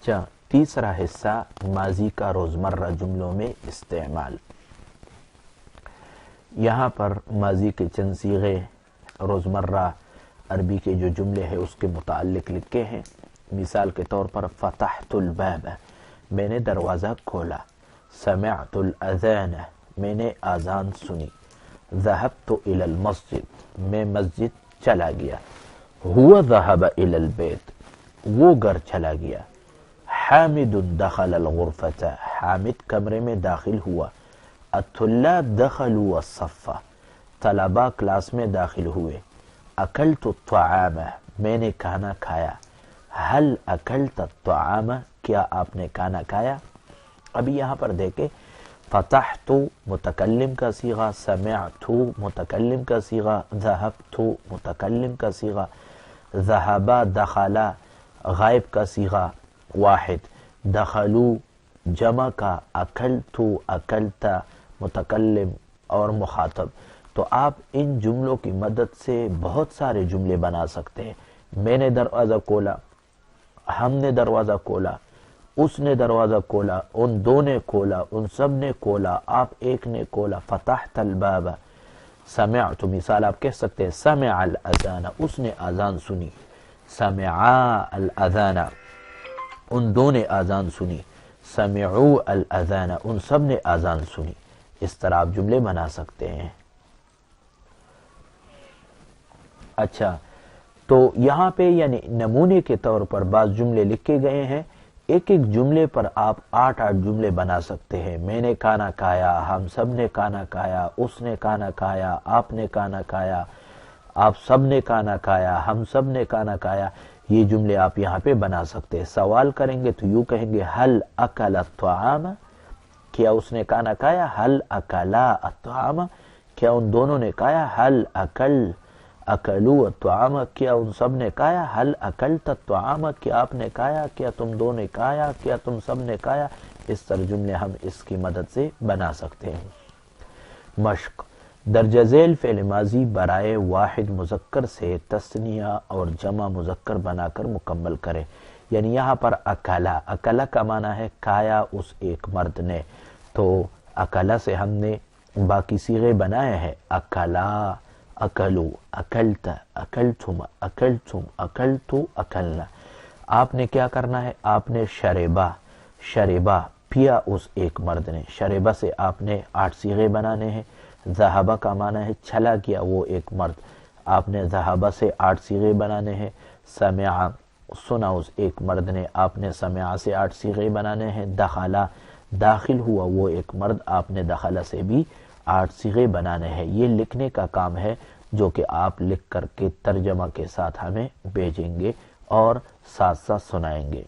اچھا، تیسرا حصہ ماضی کا روزمرہ جملوں میں استعمال۔ یہاں پر ماضی کے چند صیغے روزمرہ عربی کے جو جملے ہیں اس کے متعلق لکھے ہیں۔ مثال کے طور پر فتحت الباب، میں نے دروازہ کھولا۔ سمعت الاذان، میں نے اذان سنی۔ ذهبت الى المسجد، میں مسجد چلا گیا۔ هو ذهب الى البيت، وہ گھر چلا گیا۔ حامد دخل الغرفة، حامد کمرے میں داخل ہوا۔ الطلاب دخلوا الصف، طلباء کلاس میں داخل ہوئے۔ اکلت الطعام، میں نے کھانا کھایا۔ هل اکلت الطعام، کیا آپ نے کھانا کھایا؟ ابھی یہاں پر دیکھیں، فتحت متکلم کا صیغہ، سمعت متکلم کا صیغہ، ذهبت متکلم کا صیغہ، ذهب دخل غائب کا صیغہ واحد، دخلوا جمع کا، اکلت اکلت متکلم اور مخاطب۔ تو آپ ان جملوں کی مدد سے بہت سارے جملے بنا سکتے ہیں۔ میں نے دروازہ کھولا، ہم نے دروازہ کھولا، اس نے دروازہ کھولا، ان دو نے کھولا، ان سب نے کھولا، آپ ایک نے کھولا۔ فتحت الباب، سمعت مثال آپ کہہ سکتے ہیں سمع الاذان، اس نے اذان سنی۔ سمعا الاذان، ان دو نے اذان سنی۔ سمعوا الاذان، ان سب نے اذان سنی۔ اس طرح آپ جملے بنا سکتے ہیں۔ اچھا، تو یہاں پہ یعنی نمونے کے طور پر بعض جملے لکھے گئے ہیں۔ ایک ایک جملے پر آپ 8 جملے بنا سکتے ہیں۔ میں نے کھانا کھایا، ہم سب نے کھانا کھایا، اس نے کھانا کھایا، آپ نے کھانا کھایا، آپ سب نے کھانا کھایا، ہم سب نے کھانا کھایا۔ یہ جملے آپ یہاں پہ بنا سکتے ہیں۔ سوال کریں گے تو یوں کہیں گے هل اکل الطعام، کیا اس نے کھانا کھایا؟ هل اکلا الطعام، کیا ان دونوں نے کھایا؟ هل اکلوا الطعام، کیا ان سب نے کھایا؟ هل اکلت الطعام، کیا آپ نے کھایا؟ کیا تم دو نے کھایا؟ کیا تم سب نے کھایا؟ اس طرح جملے ہم اس کی مدد سے بنا سکتے ہیں۔ مشق، درجہ ذیل فعل ماضی برائے واحد مذکر سے تثنیہ اور جمع مذکر بنا کر مکمل کرے۔ یعنی یہاں پر اکلا، اکلا کا معنی ہے کھایا اس ایک مرد نے، تو اکلا سے ہم نے باقی صیغے بنائے ہیں۔ اکلا، اکلو، اکلت، اکلتم، اکلتم، اکلتو، اکلنا۔ آپ نے کیا کرنا ہے؟ آپ نے شربا، شربا پیا اس ایک مرد نے۔ شربا سے آپ نے 8 صیغے بنانے ہیں۔ ذہبہ کا معنی ہے چلا گیا وہ ایک مرد، آپ نے ذہبہ سے 8 صیغے بنانے ہیں۔ سمع، سنا اس ایک مرد نے، آپ نے سمع سے 8 صیغے بنانے ہیں۔ دخلا، داخل ہوا وہ ایک مرد، آپ نے دخلا سے بھی 8 صیغے بنانے ہیں۔ یہ لکھنے کا کام ہے جو کہ آپ لکھ کر کے ترجمہ کے ساتھ ہمیں بھیجیں گے اور ساتھ ساتھ سنائیں گے۔